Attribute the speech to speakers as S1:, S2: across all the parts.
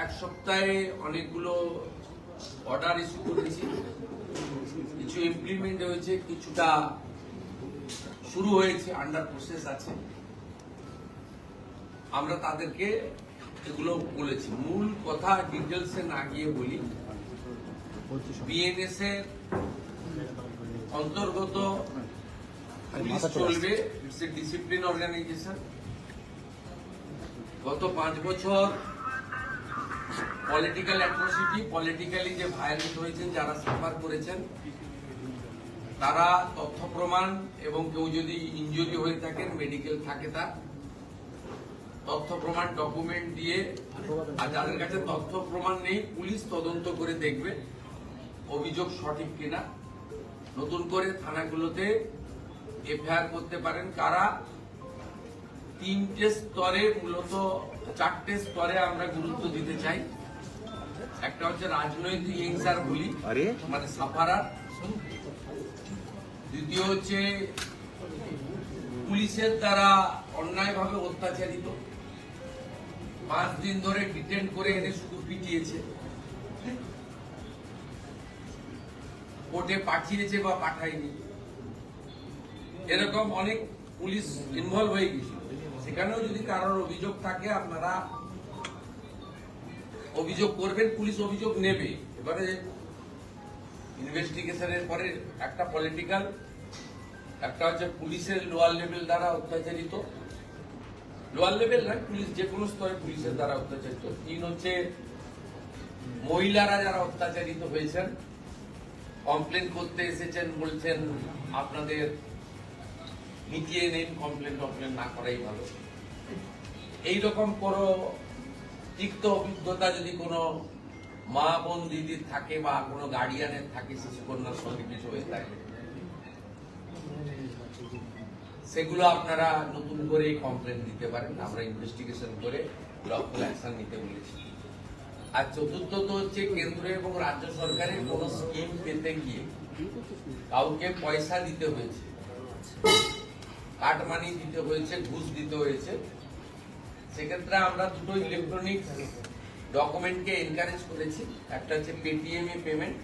S1: এক সপ্তাহে অনেকগুলো অর্ডার ইস্যু করেছি, কিছু ইমপ্লিমেন্ট হয়েছে, কিছুটা শুরু হয়েছে, আন্ডার প্রসেস আছে। আমরা তাদেরকে এগুলো বলেছি। মূল কথা ডিটেলসে না গিয়ে বলি, বিএনএস এর অন্তর্গত পুলিশ চলবে, ইটস এ ডিসিপ্লিন অর্গানাইজেশন। গত 5 বছর পলিটিক্যাল অ্যাট্রোসিটি, পলিটিক্যালি যে ভায়োলেন্ট হয়েছেন, যারা সাফার করেছেন, তারা তথ্য প্রমাণ এবং কেউ যদি ইনজুরি হয়ে থাকেন, মেডিকেল থাকে, তার তথ্য প্রমাণ ডকুমেন্ট দিয়ে, আর যাদের কাছে তথ্য প্রমাণ নেই, পুলিশ তদন্ত করে দেখবে অভিযোগ সঠিক কিনা। নতুন করে থানাগুলোতে এফআইআর করতে পারেন। কারা 3টে স্তরে, মূলত 4টে স্তরে আমরা গুরুত্ব দিতে চাই। একটা হচ্ছে রাজনৈতিক হিংসার বলি, মানে সাফারার। দ্বিতীয় হচ্ছে পুলিশের দ্বারা অন্যায়ভাবে অত্যাচারিত, 5 দিন ধরে ডিটেন করে এনে শুধু পিটিয়েছে, কোর্টে পাঠিয়েছে বা পাঠায়নি, এরকম অনেক পুলিশ ইনভলভ হয়ে গেছিল। সেখানেও যদি কারোর অভিযোগ থাকে, আপনারা অভিযোগ করবেন, পুলিশ অভিযোগ নেবে। এবারে ইনভেস্টিগেশনের পরে একটা পলিটিক্যাল, একটা হচ্ছে পুলিশের লোয়ার লেভেল দ্বারা অত্যাচারিত, লোয়ার লেভেল নয়, পুলিশ যে কোনো স্তরে পুলিশের দ্বারা অত্যাচারিত। 3 হচ্ছে মহিলারা যারা অত্যাচারিত হয়েছেন, কমপ্লেন করতে এসেছেন, বলছেন আপনাদের মিটিয়ে নেন, কমপ্লেন না করাই ভালো। এইরকম কোনো তিক্ত অভিজ্ঞতা যদি কোনো মা বোন দিদির থাকে বা কোনো গার্ডিয়ানের থাকে, শিশুকন্যার সঙ্গে কিছু হয়ে থাকে, সেগুলো আপনারা নতুন করে কমপ্লেন দিতে পারেন। আমরা ইনভেস্টিগেশন করে লফুল অ্যাকশন নিতে বলেছি। আর চতুর্থত হচ্ছে কেন্দ্র এবং রাজ্য সরকারের কোন স্কিম পেতে গিয়ে কাউকে পয়সা দিতে হয়েছে, কাটমানি দিতে হয়েছে, ঘুষ দিতে হয়েছে, সেক্ষেত্রে আমরা 2টো ইলেকট্রনিক ডকুমেন্টকে এনকারেজ করেছি। একটা হচ্ছে পেটিএম এ পেমেন্ট,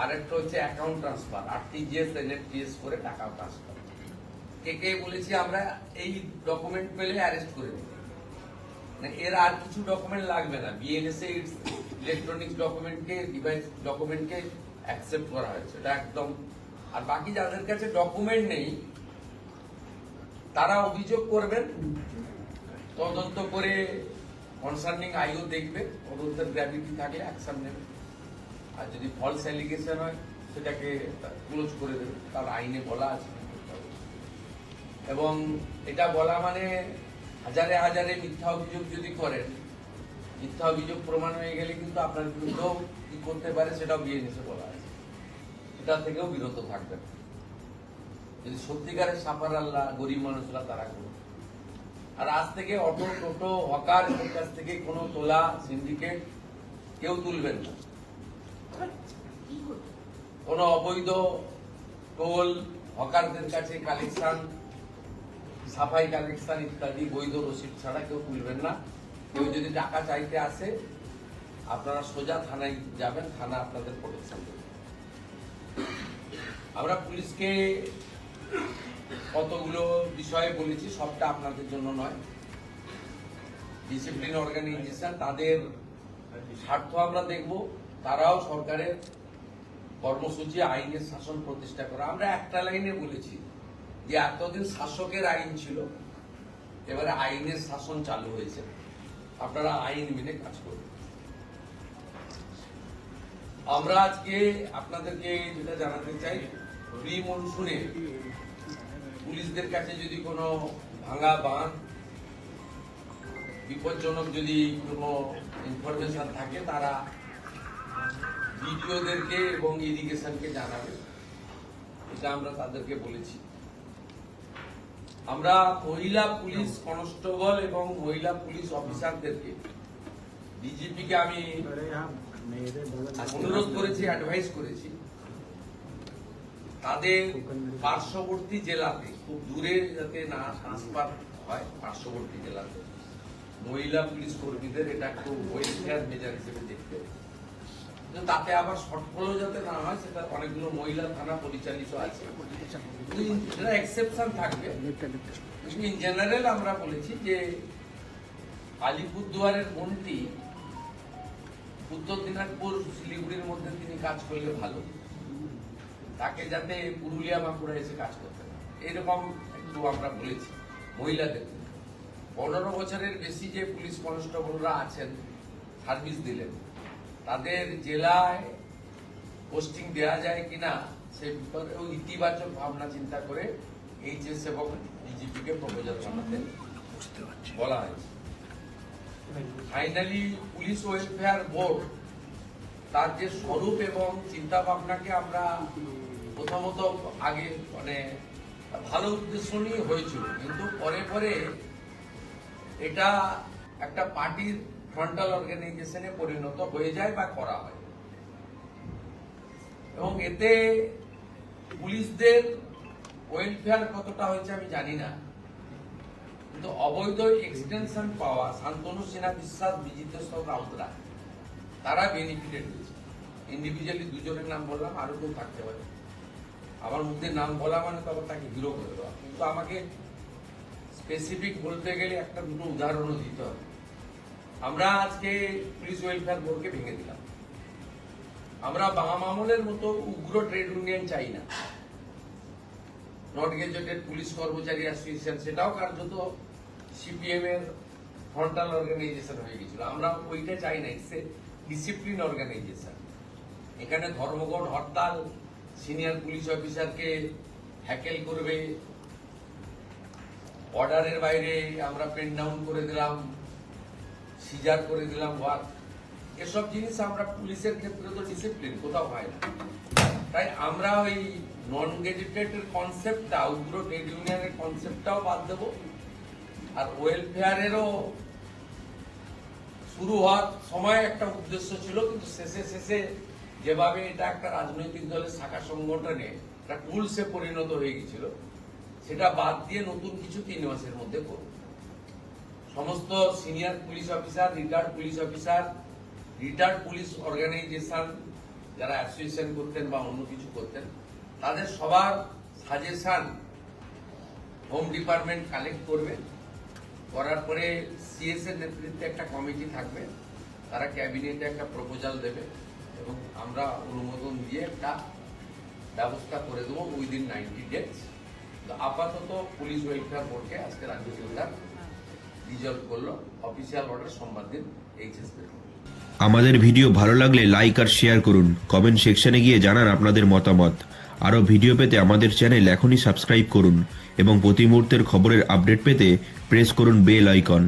S1: আর একটা হচ্ছে অ্যাকাউন্ট ট্রান্সফার, আরটিজিএস, এনএফটিএস করে টাকা ট্রান্সফার। কে বলেছি আমরা এই ডকুমেন্ট পেলে অ্যারেস্ট করে দেব, এর আর কিছু ডকুমেন্ট লাগবে না। বিএনএস এ ইলেকট্রনিক ডকুমেন্টকে, ডিভাইস ডকুমেন্টকে অ্যাকসেপ্ট করা হয়েছে, এটা একদম। আর বাকি যাদের কাছে ডকুমেন্ট নেই, তারা অভিযোগ করবেন, তদন্ত করে কনসার্নিং আইও দেখবে, তদন্তের গ্র্যাভিটি থাকলে অ্যাকশন নেবে। আর যদি ফলস অ্যালিগেশন হয়, সেটাকে ক্লোজ করে দেবে, তার আইনে বলা আছে। এবং এটা বলা মানে হাজারে হাজারে মিথ্যা অভিযোগ যদি করেন, মিথ্যা অভিযোগ প্রমাণ হয়ে গেলে কিন্তু আপনার বিরুদ্ধেও কি করতে পারে, সেটাও বিএনএসে বলা আছে। এটা থেকেও বিরত থাকবেন। যদি সত্যিকারের সাফার আল্লাহ, গরিব মানুষরা তারা করবে। আর আজ থেকে অটো, টোটো, হকার এদের কাছ থেকে কোনো তোলা, সিন্ডিকেট কেউ তুলবেন না। কোনো অবৈধ টোল, হকারদের কাছে কালেকশন, সাফাই কালেকশন ইত্যাদি বৈধ রসিদ ছাড়া কেউ তুলবেন না। কেউ যদি টাকা চাইতে আসে, আপনারা সোজা থানায় যাবেন, থানা আপনাদের প্রোটেকশন দেবে। আমরা পুলিশকে কতগুলো বিষয়ে বলেছি, সবটা আপনাদের জন্য নয়। ডিসিপ্লিন অর্গানাইজেশন, তাদের স্বার্থ আমরা দেখব। তারাও সরকারের কর্মসূচি, আইনের শাসন প্রতিষ্ঠা করা। আমরা একটা লাইনে বলেছি যে এতদিন শাসকের আইন ছিল, এবারে আইনের শাসন চালু হয়েছে, আপনারা আইন মেনে কাজ করবেন। আমরা আজকে আপনাদেরকে যেটা জানাতে চাই, প্রি মনসুনে পুলিশদের কাছে যদি কোনো ভাঙা বাঁধ, বিপজ্জনক যদি কোনো ইনফরমেশন থাকে, তারা ভিডিওদেরকে এবং ইরিগেশনকে জানাবে, এটা আমরা তাদেরকে বলেছি। আমরা মহিলা পুলিশ কনস্টেবল এবং মহিলা পুলিশ অফিসারদেরকে, ডিজিপিকে আমি অনুরোধ করেছি, অ্যাডভাইস করেছি, তাদের পার্শ্ববর্তী জেলাতে, খুব দূরে যাতে না ট্রান্সফার হয়, পার্শ্ববর্তী জেলাতে মহিলা পুলিশ কর্মীদের এটা একটু ওয়েলফেয়ার মেজার হিসেবে দেখতে হবে। কিন্তু তাতে আবার শর্টফলও যাতে না হয়, সেটা অনেকগুলো মহিলা থানা পরিচালিত আছে, এটা এক্সেপশন থাকবে। ইন জেনারেল আমরা বলেছি যে আলিপুরদুয়ারের মন্ত্রী উত্তর দিনাজপুর শিলিগুড়ির মধ্যে তিনি কাজ করলে ভালো, তাকে যাতে পুরুলিয়া বাঁকুড়া এসে কাজ করতে না, এরকম একটু আমরা বলেছি। মহিলাদের 15 বছরের বেশি যে পুলিশ কনস্টেবলরা আছেন সার্ভিস দিলেন, তাদের জেলায় পোস্টিং দেওয়া যায় কিনা সে ব্যাপারে ইতিবাচক ভাবনা চিন্তা করে এইচএস এবং ডিজিপি কে প্রপোজাল বানাতে বলা হয়েছে। ফাইনালি পুলিশ ওয়েলফেয়ার বোর্ড তার যে স্বরূপ এবং চিন্তা ভাবনাকে আমরা প্রথমত আগে মানে ভালো উদ্দেশ্য নিয়ে হয়েছিল, কিন্তু পরে পরে এটা একটা পার্টির ফ্রন্টাল অর্গানাইজেশনে পরিণত হয়ে যায় বা করা হয়, এবং এতে পুলিশদের ওয়েলফেয়ার কতটা হয়েছে আমি জানি না, কিন্তু অবৈধ এক্সটেনশন পাওয়া শান্তনু সিনহা বিশ্বাস, বিজিতেশ্বর রাউতরা তারা বেনিফিটেড হয়েছে। ইন্ডিভিজুয়ালি দুজনের নাম বললাম, আরো কেউ থাকতে পারে, আমার মুখে নাম বলা মানে তখন তাকে হিরো করে দেওয়া, কিন্তু আমাকে স্পেসিফিক বলতে গেলে একটা দুটো উদাহরণও দিতে হবে। আমরা আজকে পুলিশ ওয়েলফেয়ার বোর্ডকে ভেঙে দিলাম। আমরা বাম আমলের মতো উগ্র ট্রেড ইউনিয়ন চাই না। নট গেজেটেড পুলিশ কর্মচারী অ্যাসোসিয়েশন, সেটাও কার্যত সিপিএম এর ফ্রন্টাল অর্গানাইজেশন হয়ে গেছিল। আমরা ওইটা চাই না, ইটস এ ডিসিপ্লিন অর্গানাইজেশন। এখানে ধর্মঘট, হরতাল, সিনিয়র পুলিশ অফিসারকে হ্যাকেল করবে, অর্ডারের বাইরে আমরা পেন ডাউন করে দিলাম, সিজার করে দিলাম ওয়ার্ক, এসব জিনিস আমরা পুলিশের ক্ষেত্রে তো ডিসিপ্লিন কোথাও হয় না। তাই আমরা ওই নন গেজেটেড কনসেপ্টটা, উগ্র ট্রেড ইউনিয়নের কনসেপ্টটাও বাদ দেব, আর ওয়েলফেয়ারেরও শুরু হওয়ার সময় একটা উদ্দেশ্য ছিল, কিন্তু শেষে শেষে যেভাবে এটা একটা রাজনৈতিক দলের শাখা সংগঠনে একটা টুলসে পরিণত হয়ে গেছিল, সেটা বাদ দিয়ে নতুন কিছু 3 মাসের মধ্যে করব। সমস্ত senior police officer, retired police officer, retired police organisation যারা অ্যাসোসিয়েশন করতেন বা অন্য কিছু করতেন, তাদের সবার সাজেশন হোম ডিপার্টমেন্ট কালেক্ট করবে, করার পরে সিএস এর নেতৃত্বে একটা কমিটি থাকবে, তারা ক্যাবিনেটে একটা প্রপোজাল দেবে এবং আমরা অনুমোদন দিয়ে একটা ব্যবস্থা করে দেবো উইদিন 90 ডেজ। আপাতত পুলিশ ওয়েলফেয়ার বোর্ডকে আজকে রাজ্য সরকার রিজলভ করলো, অফিসিয়াল অর্ডার সোমবার দিন এইচএস পেল।
S2: আমাদের ভিডিও ভালো লাগলে লাইক আর শেয়ার করুন, কমেন্ট সেকশনে গিয়ে জানান আপনাদের মতামত। আরও ভিডিও পেতে আমাদের চ্যানেল এখনই সাবস্ক্রাইব করুন এবং প্রতি মুহূর্তের খবরের আপডেট পেতে প্রেস করুন বেল আইকন।